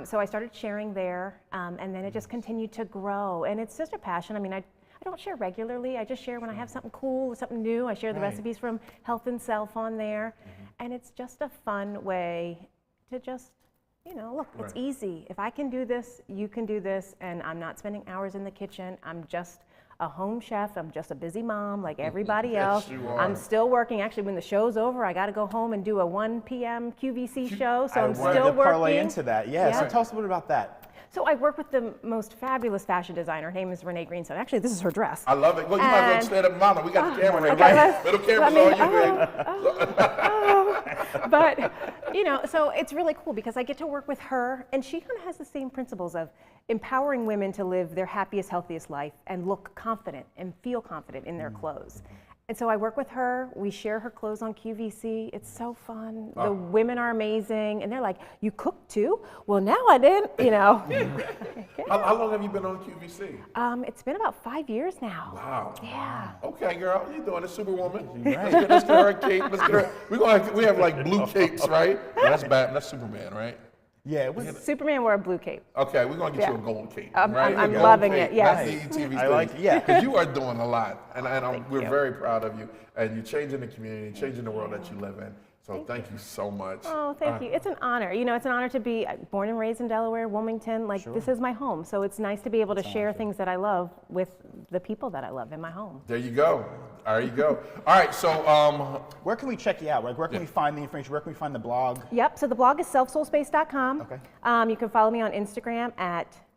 So I started sharing there, and then it just continued to grow. And it's just a passion. I mean, I don't share regularly. I just share when I have something cool, something new. I share the recipes from Health and Self on there. And it's just a fun way to just, you know, look, it's easy. If I can do this, you can do this. And I'm not spending hours in the kitchen. I'm just a home chef. I'm just a busy mom like everybody else. I'm still working. Actually, when the show's over, I got to go home and do a 1 p.m. QVC show. So I'm still working. I wanted to parlay into that. Yeah. So tell us a little bit about that. So I work with the most fabulous fashion designer. Her name is Renee Greenstone. Actually, this is her dress. I love it. Well, you might as well stand up model. We got the camera right. Middle camera's on you, But, you know, so it's really cool because I get to work with her, and she kind of has the same principles of empowering women to live their happiest, healthiest life and look confident and feel confident in their clothes. And so I work with her. We share her clothes on QVC. It's so fun. The women are amazing. And they're like, you cook too? Well, now I didn't, you know. How long have you been on QVC? It's been about 5 years now. Wow. Yeah. Okay, girl, you doing it, Superwoman. Let's get her a cape. Let's get her. We have like blue capes, right? That's Batman. That's Superman, right? Yeah, it was Superman wore a blue cape. Okay, we're gonna get you a gold cape, right? I'm loving it. Yes, that's the DETV. I like it. Yeah, because you are doing a lot, and we're very proud of you. And you're changing the community, changing the world that you live in. So thank you so much. Oh, thank you. It's an honor. You know, it's an honor to be born and raised in Delaware, Wilmington. Like this is my home. So it's nice to be able to share things that I love with the people that I love in my home. There you go. There you go. All right. So where can we check you out? Like, where can we find the information? Where can we find the blog? Yep. So the blog is selfsoulspace.com. Okay. You can follow me on Instagram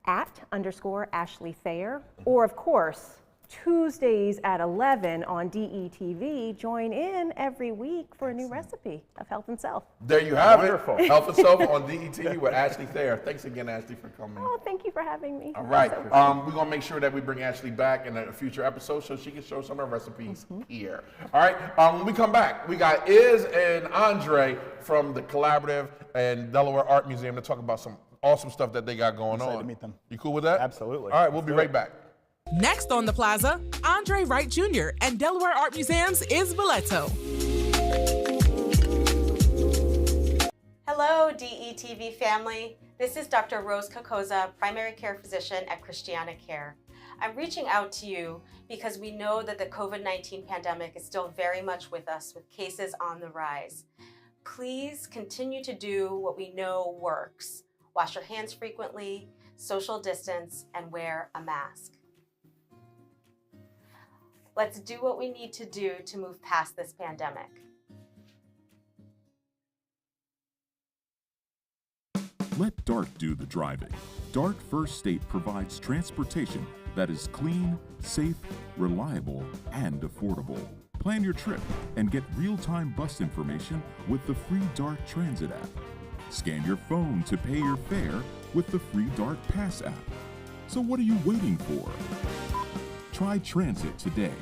@_Ashley Thayer, or of course, Tuesdays at 11 on DETV. Join in every week for a new recipe of Health and Self. There you have it. Health and Self on DETV with Ashley Thayer. Thanks again, Ashley, for coming. Oh, thank you for having me. All right. We're going to make sure that we bring Ashley back in a future episode so she can show some of her recipes here. All right. When we come back, we got Iz and Andre from the Collaborative and Delaware Art Museum to talk about some awesome stuff that they got going on. Excited to meet them. You cool with that? Absolutely. All right. We'll be right back. Next on the plaza, Andre Wright Jr. and Delaware Art Museum's Iz Balleto. Hello, DETV family. This is Dr. Rose Kokoza, primary care physician at Christiana Care. I'm reaching out to you because we know that the COVID-19 pandemic is still very much with us, with cases on the rise. Please continue to do what we know works. Wash your hands frequently, social distance, and wear a mask. Let's do what we need to do to move past this pandemic. Let DART do the driving. DART First State provides transportation that is clean, safe, reliable, and affordable. Plan your trip and get real-time bus information with the free DART Transit app. Scan your phone to pay your fare with the free DART Pass app. So what are you waiting for? Try transit today.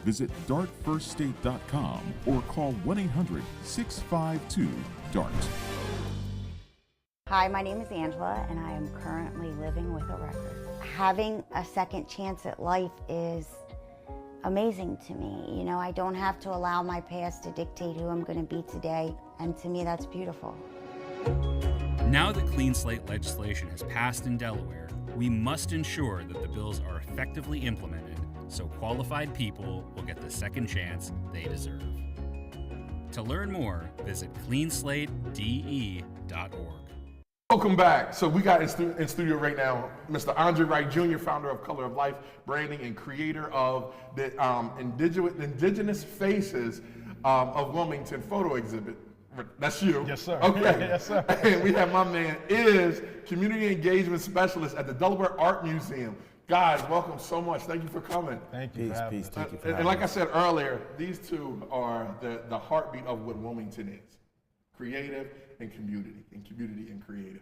Visit dartfirststate.com or call 1-800-652-DART. Hi, my name is Angela, and I am currently living with a record. Having a second chance at life is amazing to me. You know, I don't have to allow my past to dictate who I'm going to be today, and to me that's beautiful. Now that clean slate legislation has passed in Delaware, we must ensure that the bills are effectively implemented so qualified people will get the second chance they deserve. To learn more, visit cleanslatede.org. Welcome back. So we got in studio right now Mr. Andre Wright Jr., founder of Color of Life Branding and creator of the Indigenous Faces of Wilmington photo exhibit. That's you. Yes, sir. Okay. Yes, sir. And we have my man is Community Engagement Specialist at the Delaware Art Museum. Guys, welcome so much. Thank you for coming. Thank you. Peace. Thank you for having us. And like I said earlier, these two are the heartbeat of what Wilmington is. Creative and community and creative.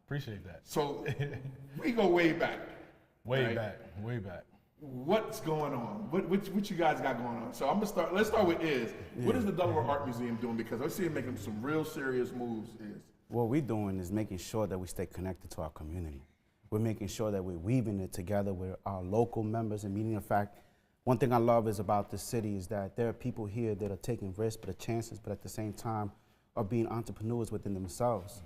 Appreciate that. So we go way back. Way back. What's going on? What you guys got going on? So I'm gonna start. Let's start with Iz. Yeah. What is the Delaware Art Museum doing? Because I see it making some real serious moves. Iz. What we're doing is making sure that we stay connected to our community. We're making sure that we're weaving it together with our local members and meeting the fact. One thing I love is about this city is that there are people here that are taking risks, but chances, but at the same time are being entrepreneurs within themselves.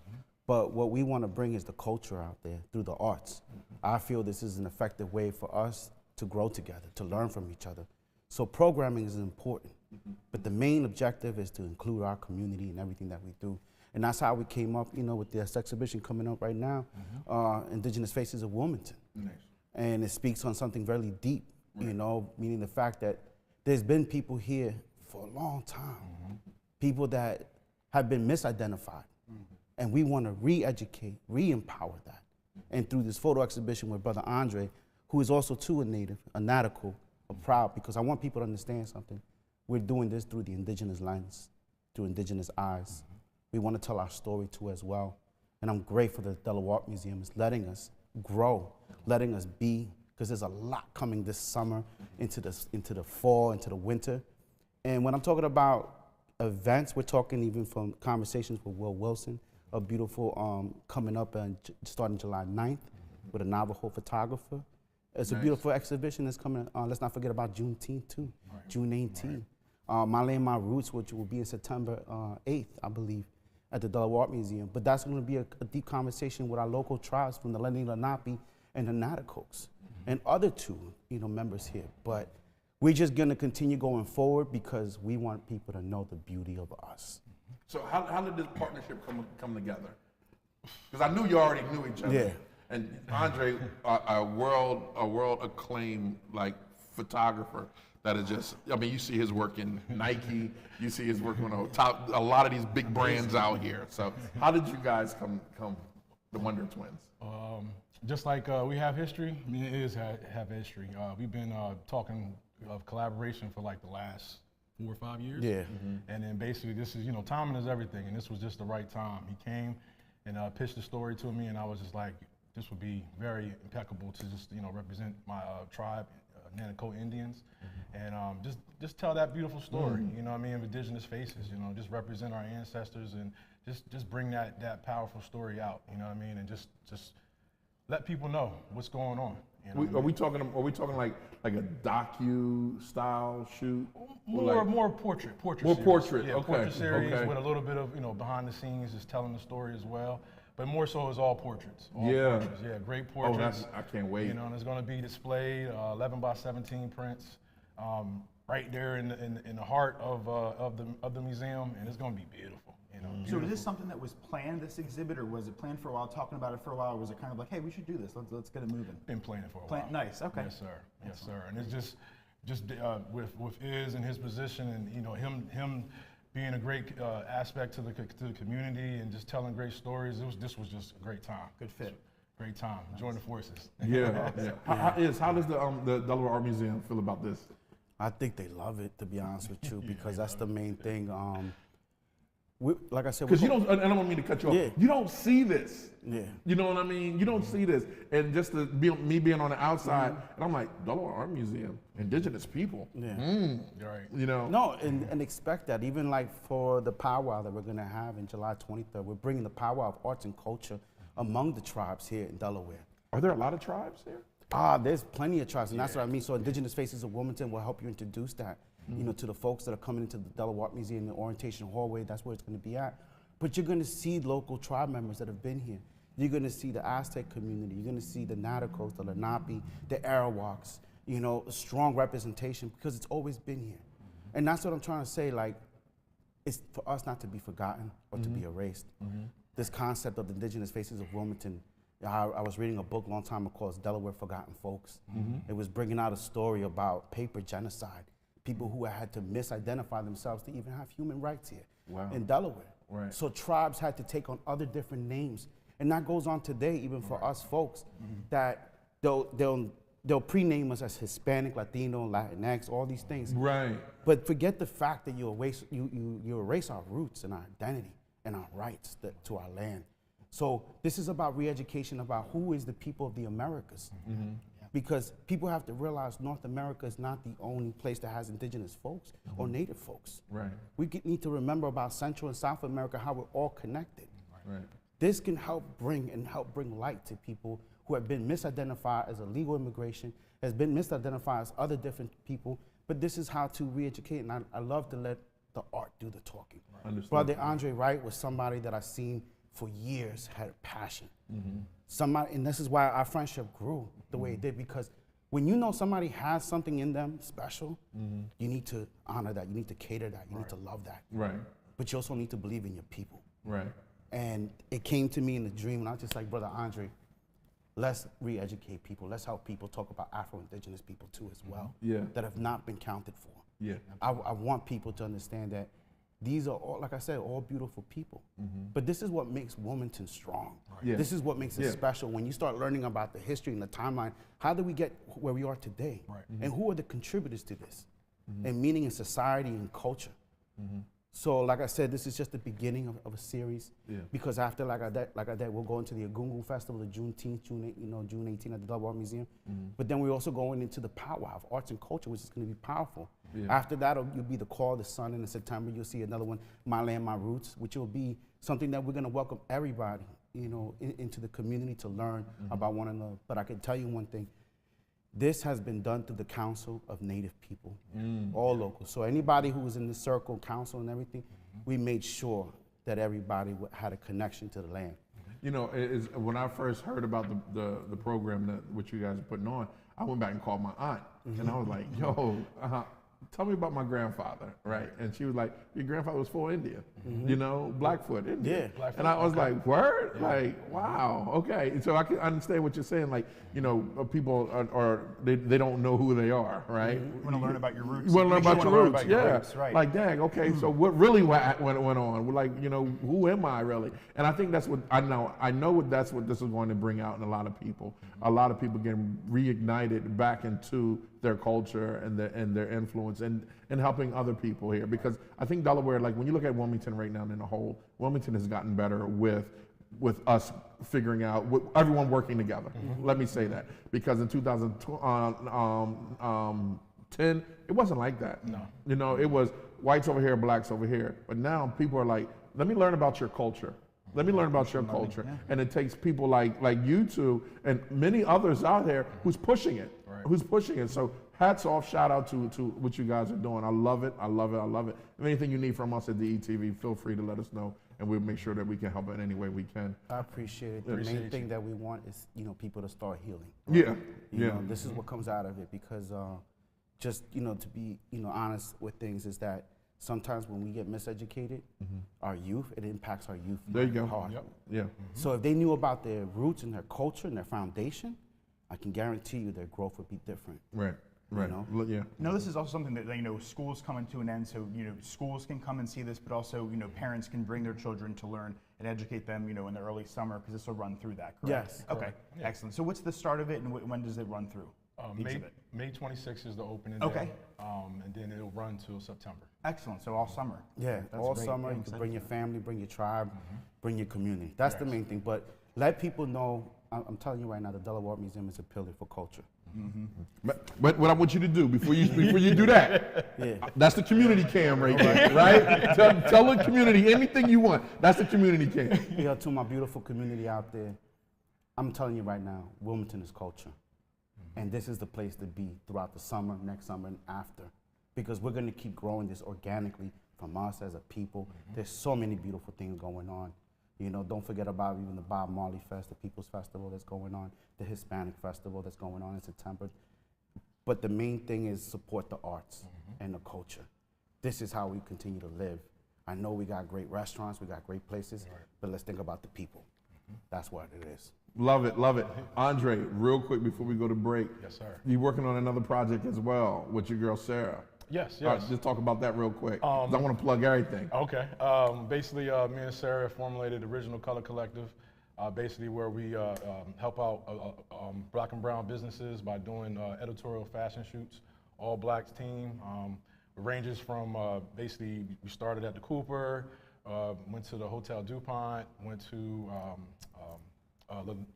But what we want to bring is the culture out there through the arts. I feel this is an effective way for us to grow together, to learn from each other. So programming is important, but the main objective is to include our community in everything that we do. And that's how we came up, with this exhibition coming up right now, Indigenous Faces of Wilmington. Nice. And it speaks on something very deep, meaning the fact that there's been people here for a long time, people that have been misidentified. And we want to re-educate, re-empower that. And through this photo exhibition with Brother Andre, who is also too a native, a nautical, a proud, because I want people to understand something. We're doing this through the indigenous lens, through indigenous eyes. We want to tell our story too as well. And I'm grateful that the Delaware Art Museum is letting us grow, letting us be, because there's a lot coming this summer into the fall, into the winter. And when I'm talking about events, we're talking even from conversations with Will Wilson, a beautiful coming up and starting July 9th with a Navajo photographer. It's a beautiful exhibition that's coming. Let's not forget about Juneteenth too, June 18th. My Land, My Roots, which will be in September 8th, I believe, at the Delaware Art Museum. But that's going to be a deep conversation with our local tribes from the Lenni Lenape and the Natticokes and other two, members here. But we're just going to continue going forward because we want people to know the beauty of us. So how did this partnership come together? Because I knew you already knew each other. Yeah. And Andre, a world acclaimed photographer that is just. You see his work in Nike. You see his work on a lot of these big brands out here. So how did you guys come the Wonder Twins? Just like we have history, me and Iz have history. We've been talking of collaboration for the last 4 or 5 years. Yeah. And then basically this is, timing is everything, and this was just the right time. He came and pitched the story to me, and I was just like, this would be very impeccable to just, represent my tribe, Nanticoke Indians, and just tell that beautiful story, of Indigenous faces, just represent our ancestors and just bring that powerful story out, and just let people know what's going on. Are we talking like a docu style shoot? More portrait. More series. portrait. Yeah, okay. Portrait series with a little bit of behind the scenes, just telling the story as well. But more so is all portraits. Portraits. Yeah, great portraits. I can't wait. And it's going to be displayed 11 by 17 prints, right there in the heart of the museum, and it's going to be beautiful. So is this something that was planned, this exhibit, or was it planned for a while, talking about it for a while, or was it kind of like, hey, we should do this, let's get it moving? Been planning for a while. Nice, okay. Yes, sir. Yes, sir. And it's just with Iz and his position, and him being a great aspect to the community and just telling great stories. This was just a great time. Good fit. Great time. Join the forces. Yeah. How does the Delaware Art Museum feel about this? I think they love it, to be honest with you, because that's the main thing. Like I said, because I don't want me to cut you off. Yeah. You don't see this. Yeah. You know what I mean? You don't see this, and just me being on the outside, and I'm like, Delaware Art Museum, Indigenous people. Yeah. Right. No, and expect that. Even for the powwow that we're gonna have in July 23rd, we're bringing the powwow of arts and culture among the tribes here in Delaware. Are there a lot of tribes here? There's plenty of tribes, and that's what I mean. So Indigenous Faces of Wilmington will help you introduce that, you know, to the folks that are coming into the Delaware Museum, the orientation hallway. That's where it's going to be at. But you're going to see local tribe members that have been here. You're going to see the Aztec community. You're going to see the Naticos, the Lenape, the Arawaks. You know, strong representation because it's always been here, and that's what I'm trying to say. Like, it's for us not to be forgotten or to be erased. This concept of the Indigenous Faces of Wilmington. I was reading a book a long time ago called Delaware Forgotten Folks. It was bringing out a story about paper genocide, people who had to misidentify themselves to even have human rights here in Delaware. Right. So tribes had to take on other different names, and that goes on today even for us folks that they'll pre-name us as Hispanic, Latino, Latinx, all these things. Right. But forget the fact that you erase our roots and our identity and our rights to our land. So this is about re-education about who is the people of the Americas. Because people have to realize North America is not the only place that has indigenous folks or native folks. Right. We need to remember about Central and South America, how we're all connected. Right. This can help bring light to people who have been misidentified as illegal immigration, has been misidentified as other different people, but this is how to re-educate, and I love to let the art do the talking. Understood. Brother Andre Wright was somebody that I've seen for years, had a passion. Somebody, and this is why our friendship grew the way it did, because when you know somebody has something in them special, you need to honor that, you need to cater that, you need to love that. Right. But you also need to believe in your people. Right. And it came to me in a dream, and I was just like, Brother Andre, let's re-educate people. Let's help people talk about Afro-Indigenous people too as well, that have not been counted for. I want people to understand that these are all, like I said, all beautiful people. But this is what makes Wilmington strong. This is what makes it special. When you start learning about the history and the timeline, how did we get where we are today? And who are the contributors to this? And meaning in society and culture. So, like I said, this is just the beginning of a series. Because after, like I did, we'll go into the Agungu Festival, the Juneteenth, June 18th at the Delaware Museum. But then we're also going into the powwow of arts and culture, which is going to be powerful. After that, you'll be the Call of the Sun, and in September you'll see another one, My Land, My Roots, which will be something that we're going to welcome everybody, you know, into the community to learn about one another. But I can tell you one thing. This has been done through the Council of Native People, all local. So anybody who was in the circle, council and everything, we made sure that everybody had a connection to the land. You know, when I first heard about the program which you guys are putting on, I went back and called my aunt, and I was like, yo, tell me about my grandfather, right? And she was like, your grandfather was full Indian, you know, Blackfoot Indian. Blackfoot, and I was like, word? Like, wow, okay. And so I can understand what you're saying, like, you know, people they don't know who they are, right? You want to learn about your roots. You want to learn about your roots, roots, right. Like, dang, okay, so what really went on? Like, you know, who am I really? And I think that's what, I know that's what this is going to bring out in a lot of people. A lot of people getting reignited back into their culture and their influence and helping other people here. Because I think Delaware, like when you look at Wilmington right now in a whole, Wilmington has gotten better with us figuring out, everyone working together. Let me say that. Because in 2010, it wasn't like that. No. You know, it was whites over here, blacks over here. But now people are like, let me learn about your culture. Let me learn about your culture. And it takes people like you two and many others out there who's pushing it. Who's pushing it. So hats off, shout out to what you guys are doing. I love it, I love it, I love it. If anything you need from us at DETV, feel free to let us know, and we'll make sure that we can help in any way we can. I appreciate it. The main thing that we want is, you know, people to start healing. You know, this is what comes out of it, because just, you know, to be, you know, honest with things is that sometimes when we get miseducated, our youth, it impacts our youth. There you go. Hard. Yeah. So if they knew about their roots and their culture and their foundation, I can guarantee you their growth would be different. Right. You know? You know, this is also something that, you know, schools coming to an end, so, you know, schools can come and see this, but also, you know, parents can bring their children to learn and educate them, you know, in the early summer, because this will run through that, correct? Yes. Okay, excellent. So what's the start of it, and when does it run through? May 26th is the opening day, and then it'll run till September. Excellent, so all summer. Yeah, all summer, you can bring your family, bring your tribe, bring your community. That's the main thing, but let people know, I'm telling you right now, the Delaware Museum is a pillar for culture. But what I want you to do before you do that, that's the community cam right there, right? Tell the community anything you want. That's the community cam. Yeah, to my beautiful community out there, I'm telling you right now, Wilmington is culture. And this is the place to be throughout the summer, next summer, and after. Because we're gonna keep growing this organically from us as a people. There's so many beautiful things going on. You know, don't forget about even the Bob Marley Fest, the People's Festival that's going on, the Hispanic Festival that's going on in September. But the main thing is support the arts and the culture. This is how we continue to live. I know we got great restaurants, we got great places, but let's think about the people. That's what it is. Love it, love it. Andre, real quick before we go to break. Yes, sir. You're working on another project as well with your girl, Sarah. Yes, All right, yes. just talk about that real quick. 'Cause I want to plug everything. Okay. Basically, me and Sarah formulated Original Color Collective, basically where we help out Black and brown businesses by doing editorial fashion shoots, all Blacks team. It ranges from basically, we started at the Cooper, went to the Hotel DuPont, went to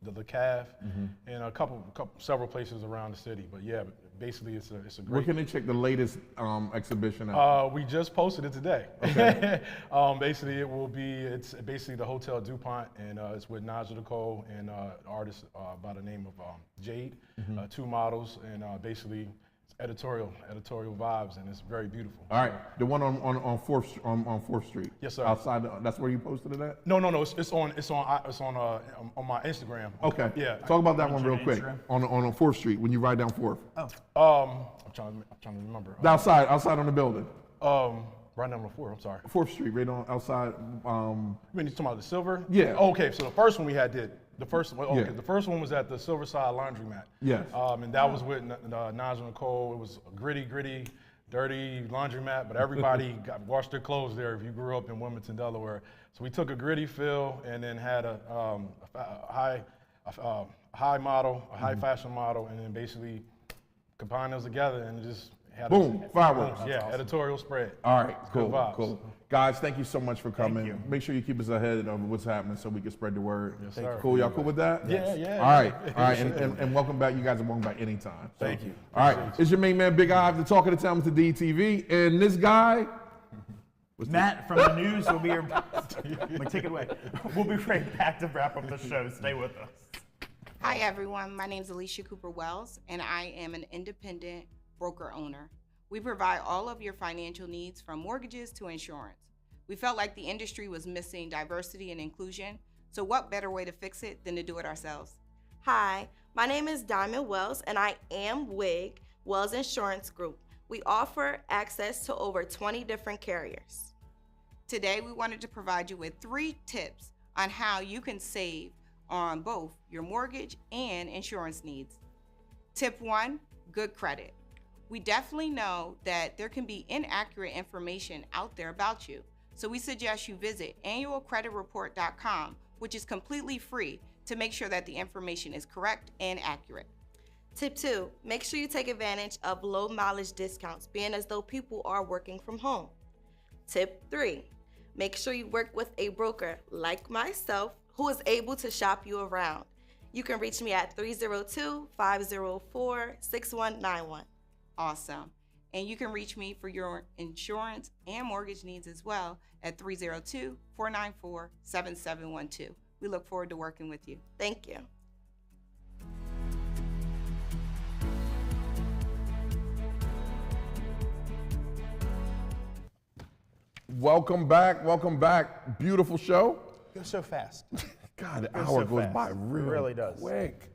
the Cave, and several places around the city. But yeah, basically it's a great. Where can they check the latest exhibition out? We just posted it today. Okay. Basically, it's basically the Hotel DuPont, and it's with Naja Nicole and an artist by the name of Jade, 2 models, and basically it's editorial vibes, and it's very beautiful. All right, the one on 4th Street. Yes, sir. Outside, that's where you posted it at? No. It's on my Instagram. Okay. Yeah. Talk about that one real quick. On 4th Street when you ride down 4th. I'm trying to remember. Outside on the building. Right down on 4th. I'm sorry. 4th Street, right on outside. You mean you're talking about the Silver? Yeah. Okay, so the first one we had the first one. Okay, Yeah. the first one was at the Silverside Laundromat. Yes. And that was with Naja Nicole. It was a gritty, dirty laundromat, but everybody washed their clothes there if you grew up in Wilmington, Delaware. So we took a gritty feel and then had a high model, a high fashion model, and then basically combined those together and just had Boom, fireworks. Yeah, awesome. Editorial spread. All right, Good vibes. cool. Guys, thank you so much for coming. Make sure you keep us ahead of what's happening so we can spread the word. Yes, sir. Cool, y'all cool with that? Yeah. All right, and welcome back. You guys are welcome back anytime. Thank you. All right, it's your main man, Big Ive, the talk of the town with the DETV, and this guy. Matt from the news will be here. Take it away. We'll be right back to wrap up the show. Stay with us. Hi, everyone. My name is Alicia Cooper Wells, and I am an independent broker owner. We provide all of your financial needs from mortgages to insurance. We felt like the industry was missing diversity and inclusion, so what better way to fix it than to do it ourselves? Hi, my name is Diamond Wells, and I am WIG, Wells Insurance Group. We offer access to over 20 different carriers. Today, we wanted to provide you with 3 tips on how you can save on both your mortgage and insurance needs. Tip 1, good credit. We definitely know that there can be inaccurate information out there about you, so we suggest you visit annualcreditreport.com, which is completely free, to make sure that the information is correct and accurate. Tip 2, make sure you take advantage of low mileage discounts, being as though people are working from home. Tip 3, make sure you work with a broker like myself who is able to shop you around. You can reach me at 302-504-6191. Awesome. And you can reach me for your insurance and mortgage needs as well at 302-494-7712. We look forward to working with you. Thank you. Welcome back. Beautiful show. Goes so fast. God, the hour goes by real It really does. quick.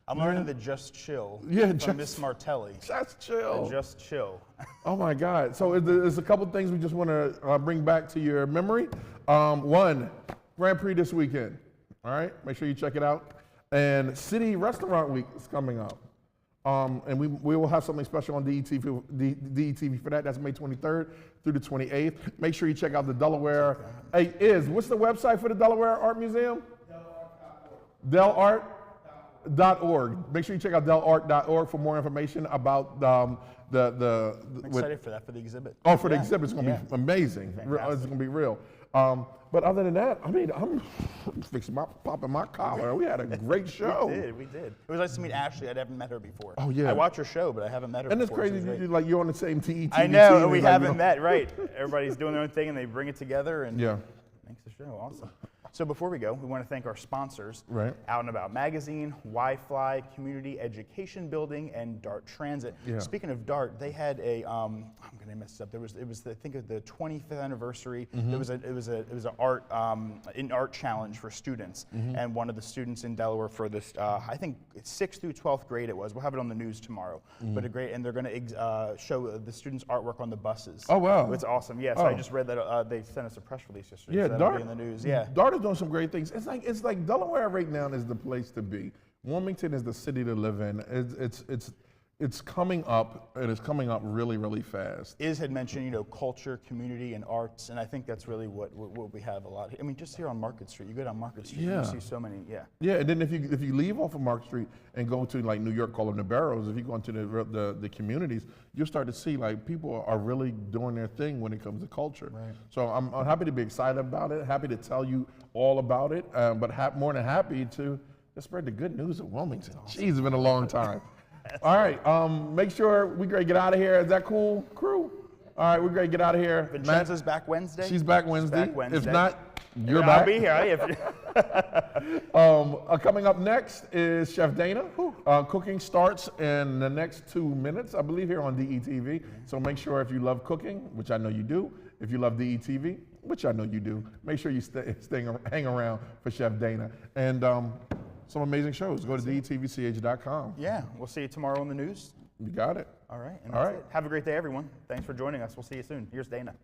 I'm learning to just chill. Yeah, from Miss Martelli. Just chill. Just chill. Oh my God. So there's a couple things we just want to bring back to your memory. One, Grand Prix this weekend. All right, make sure you check it out. And City Restaurant Week is coming up. And we will have something special on DETV for that. That's May 23rd through the 28th. Make sure you check out the Delaware. What's the website for the Delaware Art Museum? delart.org. Make sure you check out delart.org for more information about I'm excited for that, for the exhibit. Oh, for the exhibit, it's going to be amazing. It's going to be real. But other than that, I mean, I'm popping my collar. We had a great show. We did. It was nice to meet Ashley. I haven't met her before. Oh, yeah. I watch her show, but I haven't met her and before. And it's crazy, you're on the same DETV I know, team. and we haven't met, right. Everybody's doing their own thing, and they bring it together, and makes the show awesome. So before we go, we want to thank our sponsors, Right. Out and About Magazine, Wi-Fi, Community Education Building, and DART Transit. Yeah. Speaking of DART, they had a, I'm going to mess this up, it was I think of the 25th anniversary, Mhm. it was an art challenge for students, and one of the students in Delaware for this, I think it's 6th through 12th grade it was, we'll have it on the news tomorrow, but and they're going to show the students' artwork on the buses. Oh, wow. It's awesome, yes, Oh. I just read that they sent us a press release yesterday, Yeah, so that'll DART be in the news, yeah. DART is doing some great things. It's like Delaware right now is the place to be. Wilmington is the city to live in. It's coming up, and it's coming up really, really fast. Iz had mentioned, culture, community, and arts, and I think that's really what we have a lot. I mean, just here on Market Street, you go down Market Street, Yeah. you see so many, Yeah, and then if you leave off of Market Street and go to like New York, call them the Barrows, if you go into the communities, you'll start to see like people are really doing their thing when it comes to culture. Right. So I'm happy to be excited about it, happy to tell you all about it, but more than happy to spread the good news of Wilmington. Jeez, it's been a long time. All right, make sure we great get out of here. Is that cool, crew? All right, we're great get out of here. Vincenza's back Wednesday? She's back Wednesday. Back Wednesday. If not, you're I'll back. be here. Coming up next is Chef Dana. Cooking starts in the next 2 minutes, I believe, here on DETV. So make sure if you love cooking, which I know you do, if you love DETV, which I know you do, make sure you hang around for Chef Dana. And some amazing shows. Go to DETVCH.com. Yeah, we'll see you tomorrow on the news. You got it. All right. And All that's right. it. Have a great day, everyone. Thanks for joining us. We'll see you soon. Here's Dana.